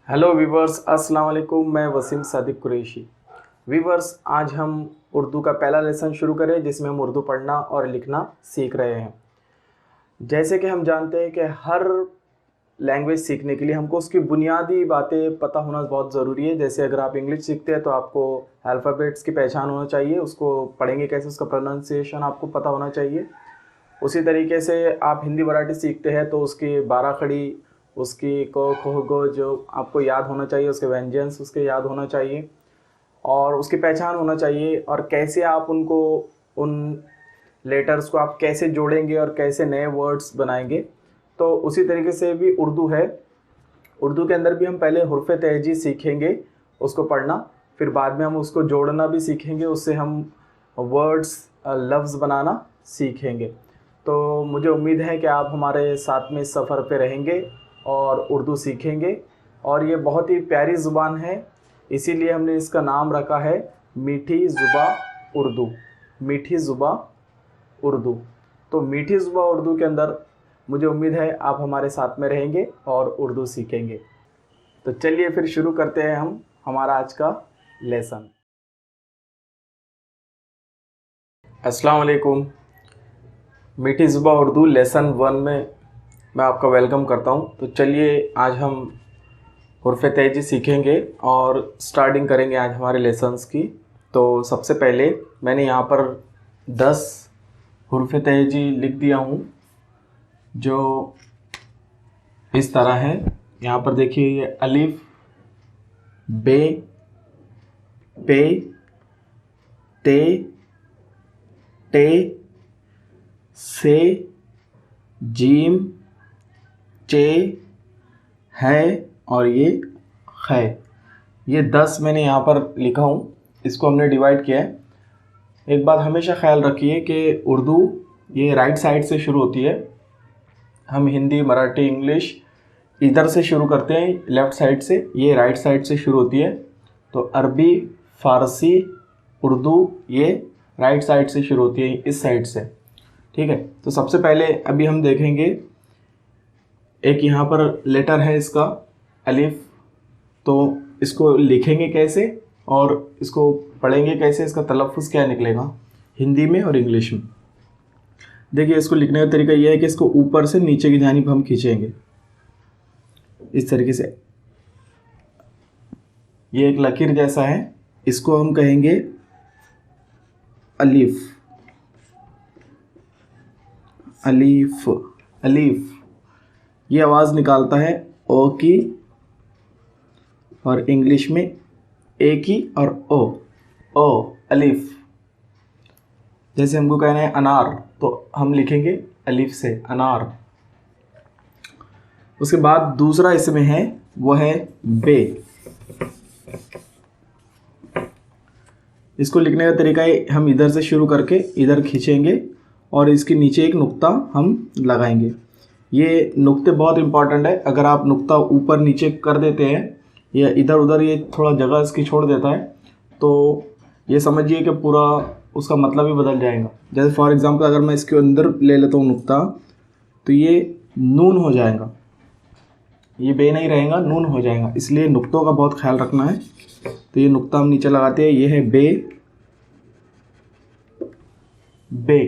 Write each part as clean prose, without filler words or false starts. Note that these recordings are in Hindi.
हेलो वीवर्स, अस्सलाम वालेकुम। मैं वसीम सादिक कुरैशी। वीवर्स, आज हम उर्दू का पहला लेसन शुरू करें जिसमें हम उर्दू पढ़ना और लिखना सीख रहे हैं। जैसे कि हम जानते हैं कि हर लैंग्वेज सीखने के लिए हमको उसकी बुनियादी बातें पता होना बहुत ज़रूरी है। जैसे अगर आप इंग्लिश सीखते हैं तो आपको अल्फ़ाबेट्स की पहचान होना चाहिए, उसको पढ़ेंगे कैसे, उसका प्रोनाउंसिएशन आपको पता होना चाहिए। उसी तरीके से आप हिंदी मराठी सीखते हैं तो उसकी बारह खड़ी, उसकी क ख ग जो आपको याद होना चाहिए, उसके व्यंजन्स उसके याद होना चाहिए और उसकी पहचान होना चाहिए। और कैसे आप उनको, उन लेटर्स को आप कैसे जोड़ेंगे और कैसे नए वर्ड्स बनाएंगे। तो उसी तरीके से भी उर्दू है। उर्दू के अंदर भी हम पहले हुर्फ़ तहजी सीखेंगे उसको पढ़ना, फिर बाद में हम उसको जोड़ना भी सीखेंगे, उससे हम वर्ड्स लफ्ज़ बनाना सीखेंगे। तो मुझे उम्मीद है कि आप हमारे साथ में इस सफ़र पे रहेंगे और उर्दू सीखेंगे। और ये बहुत ही प्यारी ज़ुबान है, इसीलिए हमने इसका नाम रखा है मीठी ज़ुबा उर्दू। मीठी ज़ुबा उर्दू। तो मीठी ज़ुबा उर्दू के अंदर मुझे उम्मीद है आप हमारे साथ में रहेंगे और उर्दू सीखेंगे। तो चलिए फिर शुरू करते हैं हम हमारा आज का लेसन। अस्सलाम वालेकुम। मीठी ज़ुबा उर्दू लेसन 1 में मैं आपका वेलकम करता हूँ। तो चलिए आज हम हुर्फ़ तेजी सीखेंगे और स्टार्टिंग करेंगे आज हमारे लेसन्स की। तो सबसे पहले मैंने यहाँ पर 10 हुर्फ़ तेजी लिख दिया हूँ जो इस तरह है। यहाँ पर देखिए, ये अलिफ, बे, पे, ते, टे, से, जीम, चे, है और ये खे। ये 10 मैंने यहाँ पर लिखा हूँ, इसको हमने डिवाइड किया है। एक बात हमेशा ख्याल रखिए कि उर्दू ये राइट साइड से शुरू होती है। हम हिंदी, मराठी, इंग्लिश इधर से शुरू करते हैं, लेफ़्ट साइड से। ये राइट साइड से शुरू होती है। तो अरबी, फ़ारसी, उर्दू ये राइट साइड से शुरू होती है, इस साइड से। ठीक है। तो सबसे पहले अभी हम देखेंगे, एक यहाँ पर लेटर है इसका अलिफ। तो इसको लिखेंगे कैसे और इसको पढ़ेंगे कैसे, इसका तलफ़्फ़ुज़ क्या निकलेगा हिंदी में और इंग्लिश में। देखिए, इसको लिखने का तरीका यह है कि इसको ऊपर से नीचे की जानिब हम खींचेंगे इस तरीके से। ये एक लकीर जैसा है, इसको हम कहेंगे अलीफ। अलीफ, अलीफ ये आवाज़ निकालता है ओ की और इंग्लिश में ए की और ओ अलीफ। जैसे हमको कहना है अनार, तो हम लिखेंगे अलीफ से अनार। उसके बाद दूसरा इसमें है, वो है बे। इसको लिखने का तरीका है, हम इधर से शुरू करके इधर खींचेंगे और इसके नीचे एक नुक्ता हम लगाएंगे। ये नुक्ते बहुत इंपॉर्टेंट है। अगर आप नुक्ता ऊपर नीचे कर देते हैं या इधर उधर ये थोड़ा जगह इसकी छोड़ देता है तो ये समझिए कि पूरा उसका मतलब ही बदल जाएगा। जैसे फॉर एग्जांपल, अगर मैं इसके अंदर ले लेता हूँ नुक्ता, तो ये नून हो जाएगा, ये बे नहीं रहेगा, नून हो जाएगा। इसलिए नुक्तों का बहुत ख्याल रखना है। तो ये नुक्ता हम नीचे लगाते हैं, ये है बे। बे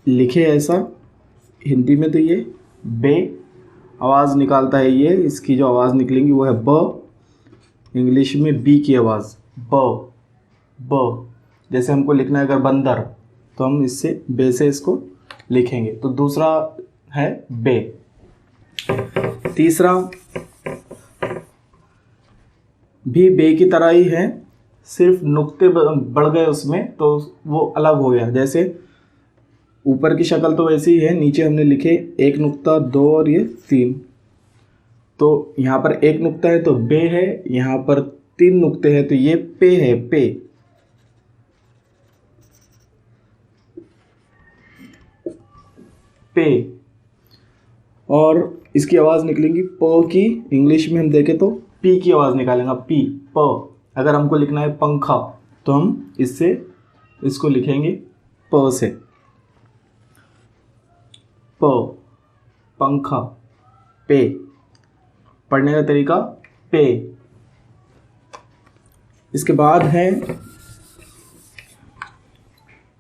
लिखे ऐसा हिंदी में, तो ये बे आवाज़ निकालता है। ये इसकी जो आवाज़ निकलेंगी वो है ब। इंग्लिश में बी की आवाज़ ब। ब जैसे हमको लिखना है अगर बंदर, तो हम इससे बे से इसको लिखेंगे। तो दूसरा है बे। तीसरा भी बे की तरह ही है, सिर्फ नुक्ते बढ़ गए उसमें, तो वो अलग हो गया। जैसे ऊपर की शक्ल तो वैसी ही है, नीचे हमने लिखे एक नुक्ता, दो और ये तीन। तो यहाँ पर एक नुक्ता है तो बे है, यहाँ पर तीन नुक्ते हैं तो ये पे है, पे। पे और इसकी आवाज़ निकलेंगी प की। इंग्लिश में हम देखें तो पी की आवाज़ निकालेंगे, पी, प। अगर हमको लिखना है पंखा, तो हम इससे इसको लिखेंगे प से, प, पंखा, पे। पढ़ने का तरीका पे। इसके बाद है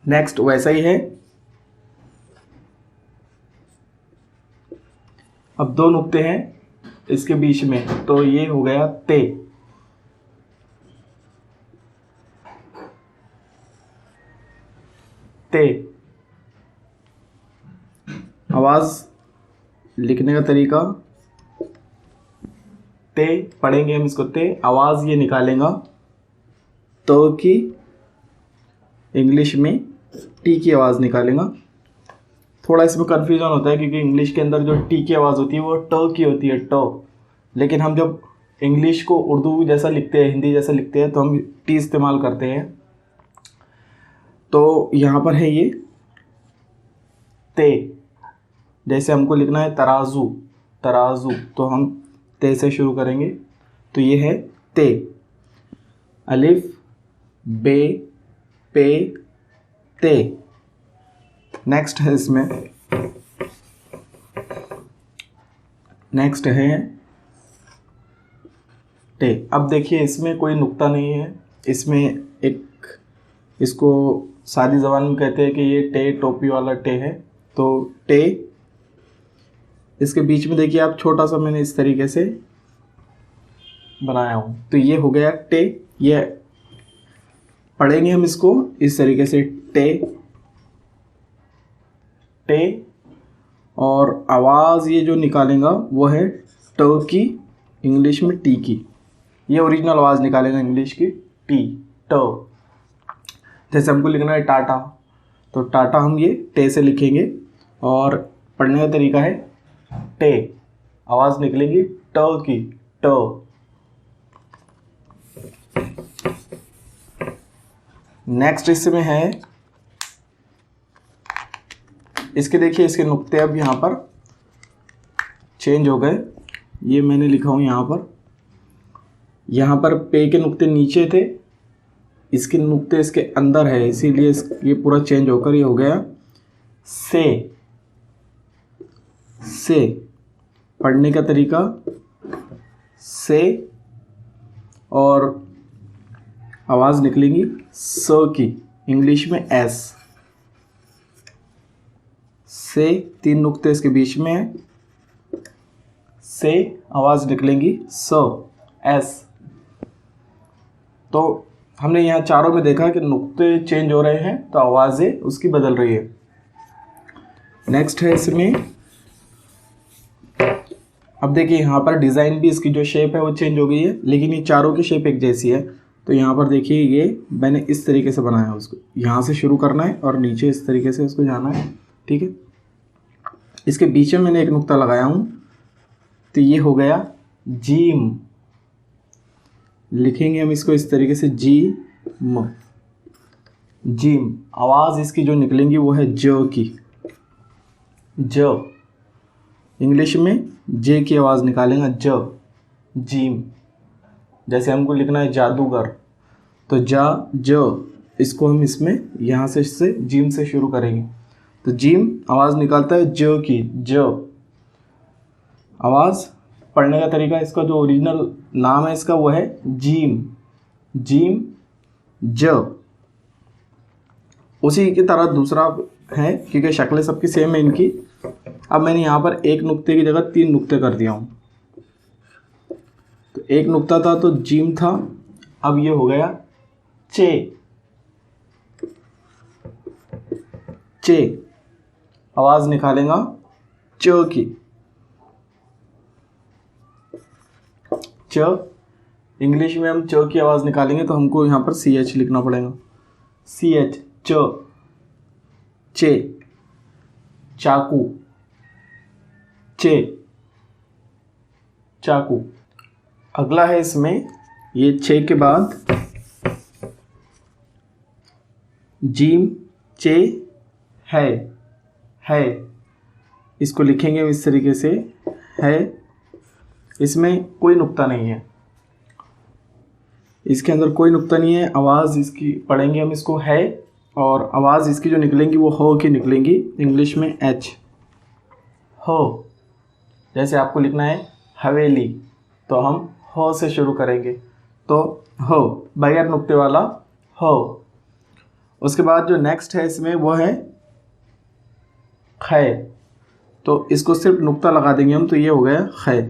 नेक्स्ट वैसा ही है। अब दो नुक्ते हैं इसके बीच में, तो ये हो गया ते। ते आवाज लिखने का तरीका ते, पढ़ेंगे हम इसको ते, आवाज ये निकालेगा तो की, इंग्लिश में टी की आवाज निकालेगा। थोड़ा इसमें कन्फ्यूजन होता है क्योंकि इंग्लिश के अंदर जो टी की आवाज़ होती है वो ट की होती है, ट। लेकिन हम जब इंग्लिश को उर्दू जैसा लिखते हैं, हिंदी जैसा लिखते हैं, तो हम टी इस्तेमाल करते हैं। तो यहाँ पर है ये ते। जैसे हमको लिखना है तराजू, तराजू, तो हम ते से शुरू करेंगे। तो ये है ते, अलिफ बे पे ते। नेक्स्ट है इसमें, नेक्स्ट है टे। अब देखिए इसमें कोई नुक्ता नहीं है, इसमें एक, इसको सादी ज़बान में कहते हैं कि ये टे टोपी वाला टे है। तो टे, इसके बीच में देखिए आप, छोटा सा मैंने इस तरीके से बनाया हूँ, तो ये हो गया टे। ये पढ़ेंगे हम इसको इस तरीके से टे, टे, और आवाज़ ये जो निकालेगा वो है ट की, इंग्लिश में टी की। ये ओरिजिनल आवाज़ निकालेगा इंग्लिश की, टी, ट। जैसे हमको लिखना है टाटा, तो टाटा हम ये टे से लिखेंगे, और पढ़ने का तरीका है टे, आवाज़ निकलेगी ट की, ट। नेक्स्ट इसमें है, इसके देखिए इसके नुक्ते अब यहाँ पर चेंज हो गए। ये मैंने लिखा हूँ यहाँ पर पे के नुक्ते नीचे थे, इसके नुक्ते इसके अंदर है, इसीलिए ये पूरा चेंज होकर ये हो गया से। से पढ़ने का तरीका से, और आवाज़ निकलेगी स की, इंग्लिश में एस। से, तीन नुक्ते इसके बीच में है, से आवाज़ निकलेगी स, एस। तो हमने यहाँ चारों में देखा कि नुक्ते चेंज हो रहे हैं तो आवाज़ें उसकी बदल रही है। नेक्स्ट है इसमें, अब देखिए यहाँ पर डिज़ाइन भी, इसकी जो शेप है वो चेंज हो गई है, लेकिन ये चारों की शेप एक जैसी है। तो यहाँ पर देखिए ये मैंने इस तरीके से बनाया है, उसको यहाँ से शुरू करना है और नीचे इस तरीके से उसको जाना है, ठीक है। इसके बीच में मैंने एक नुक्ता लगाया हूँ, तो ये हो गया जीम। लिखेंगे हम इसको इस तरीके से जी म, जीम। आवाज़ इसकी जो निकलेंगी वो है ज की, ज, इंग्लिश में जे की आवाज़ निकालेगा ज, जीम। जैसे हमको लिखना है जादूगर, तो जा ज, इसको हम इसमें यहाँ से इससे जीम से शुरू करेंगे। तो जीम आवाज़ निकालता है ज की, ज। आवाज़ पढ़ने का तरीका, इसका जो ओरिजिनल नाम है इसका वो है जीम, जीम ज। उसी की तरह दूसरा है, क्योंकि शक्लें सबकी सेम है इनकी। अब मैंने यहाँ पर एक नुक्ते की जगह तीन नुक्ते कर दिया हूँ। तो एक नुक्ता था तो जीम था, अब ये हो गया चे, चे। आवाज़ निकालेगा च की, च। इंग्लिश में हम च की आवाज़ निकालेंगे तो हमको यहाँ पर सी एच लिखना पड़ेगा, सी एच, च, चे। चाकू, चे, चाकू। अगला है इसमें, ये छे के बाद जीम चे है, इसको लिखेंगे इस तरीके से है। इसमें कोई नुक्ता नहीं है, इसके अंदर कोई नुक्ता नहीं है। आवाज़ इसकी पढ़ेंगे हम इसको है, और आवाज़ इसकी जो निकलेंगी वो हो की निकलेंगी, इंग्लिश में एच, हो। जैसे आपको लिखना है हवेली, तो हम हो से शुरू करेंगे। तो हो बगैर नुक्ते वाला हो। उसके बाद जो नेक्स्ट है इसमें वो है खै। तो इसको सिर्फ नुक्ता लगा देंगे हम, तो ये हो गया खै।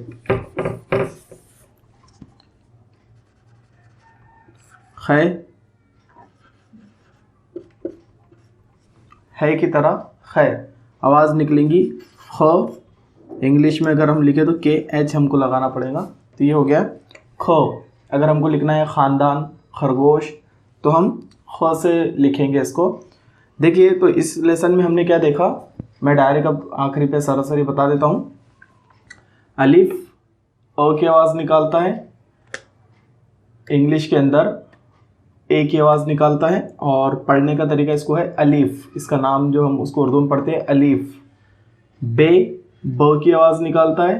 खै है की तरह खै। आवाज़ निकलेंगी ख। इंग्लिश में अगर हम लिखे तो के एच हमको लगाना पड़ेगा। तो ये हो गया ख। अगर हमको लिखना है ख़ानदान, खरगोश, तो हम ख से लिखेंगे इसको। देखिए, तो इस लेसन में हमने क्या देखा, मैं डायरेक्ट अब आखिरी पे सरासरी बता देता हूँ। अलिफ अ की आवाज़ निकालता है, इंग्लिश के अंदर ए की आवाज़ निकालता है, और पढ़ने का तरीका इसको है अलीफ। इसका नाम जो हम उसको उर्दू में पढ़ते हैं अलीफ। बे ब की आवाज़ निकालता है,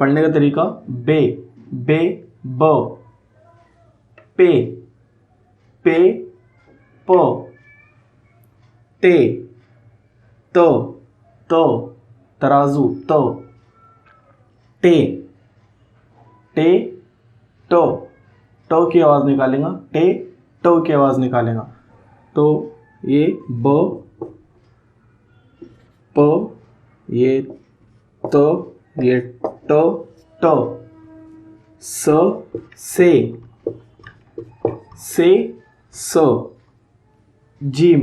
पढ़ने का तरीका बे बे ब। पे पे प। टे तो तराजू तो। टे टे टो की आवाज़ निकालेगा, टे टो की आवाज़ निकालेगा। तो ये ब प, ये तो, ये टो। से सो। जिम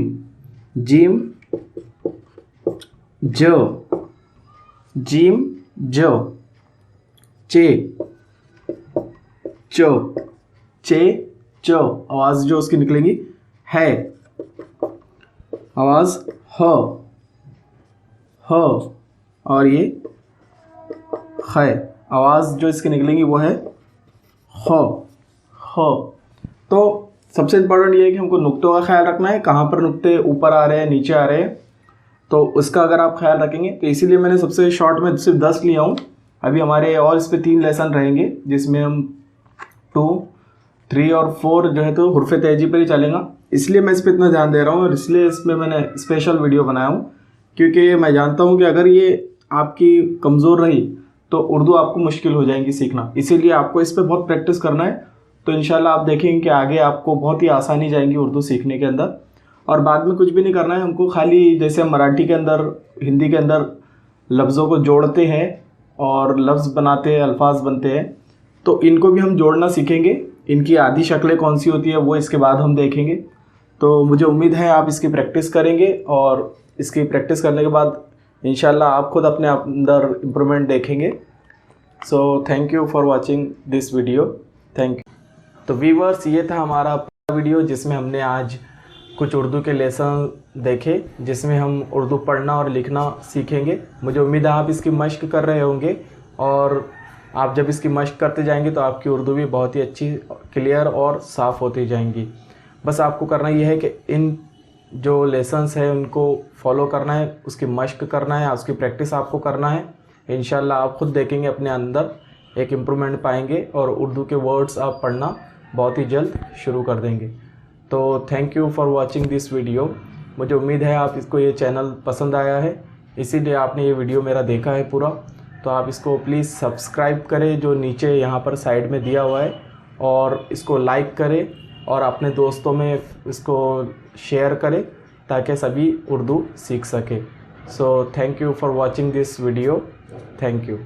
जो। चो आवाज़ जो उसकी निकलेंगी है। आवाज़ हो। और ये है, आवाज़ जो इसकी निकलेंगी वो है हो। तो सबसे इम्पोर्टेंट ये है कि हमको नुक्तों का ख्याल रखना है, कहाँ पर नुक्ते ऊपर आ रहे हैं, नीचे आ रहे हैं, तो उसका अगर आप ख्याल रखेंगे। तो इसीलिए मैंने सबसे शॉर्ट में सिर्फ 10 लिया हूँ। अभी हमारे और इस पर 3 लेसन रहेंगे, जिसमें हम 2, 3 और 4 जो है तो हुर्फ़े तेजी पर ही चलेगा। इसलिए मैं इस पर इतना ध्यान दे रहा हूँ, और इसलिए इसमें मैंने स्पेशल वीडियो बनाया हूँ, क्योंकि मैं जानता हूँ कि अगर ये आपकी कमज़ोर रही तो उर्दू आपको मुश्किल हो जाएगी सीखना। इसीलिए आपको इस पर बहुत प्रैक्टिस करना है। तो इंशाल्लाह आप देखेंगे कि आगे आपको बहुत ही आसानी जाएंगी उर्दू सीखने के अंदर। और बाद में कुछ भी नहीं करना है हमको, खाली जैसे हम मराठी के अंदर, हिंदी के अंदर लफ्ज़ों को जोड़ते हैं और लफ्ज़ बनाते हैं, अल्फाज बनते हैं, तो इनको भी हम जोड़ना सीखेंगे। इनकी आधी शक्लें कौन सी होती है वो इसके बाद हम देखेंगे। तो मुझे उम्मीद है आप इसकी प्रैक्टिस करेंगे, और इसकी प्रैक्टिस करने के बाद इंशाल्लाह आप खुद अपने अंदर इम्प्रूवमेंट देखेंगे। So thank you for watching this video. Thank you. तो व्यूअर्स, ये था हमारा वीडियो, जिसमें हमने आज कुछ उर्दू के लेसन देखे, जिसमें हम उर्दू पढ़ना और लिखना सीखेंगे। मुझे उम्मीद है आप इसकी मश्क कर रहे होंगे, और आप जब इसकी मश्क करते जाएंगे तो आपकी उर्दू भी बहुत ही अच्छी, क्लियर और साफ़ होती जाएंगी। बस आपको करना ये है कि इन जो लेसन्स है उनको फॉलो करना है, उसकी मश्क करना है, उसकी प्रैक्टिस आपको करना है। इंशाल्लाह आप खुद देखेंगे अपने अंदर एक इम्प्रूवमेंट पाएंगे, और उर्दू के वर्ड्स आप पढ़ना बहुत ही जल्द शुरू कर देंगे। तो thank you for watching this video. मुझे उम्मीद है आप इसको ये चैनल पसंद आया है, इसीलिए आपने ये वीडियो मेरा देखा है पूरा। तो आप इसको प्लीज़ सब्सक्राइब करें, जो नीचे यहाँ पर साइड में दिया हुआ है, और इसको लाइक करें, और अपने दोस्तों में इसको शेयर करें, ताकि सभी उर्दू सीख सके। So thank you for watching this video. Thank you.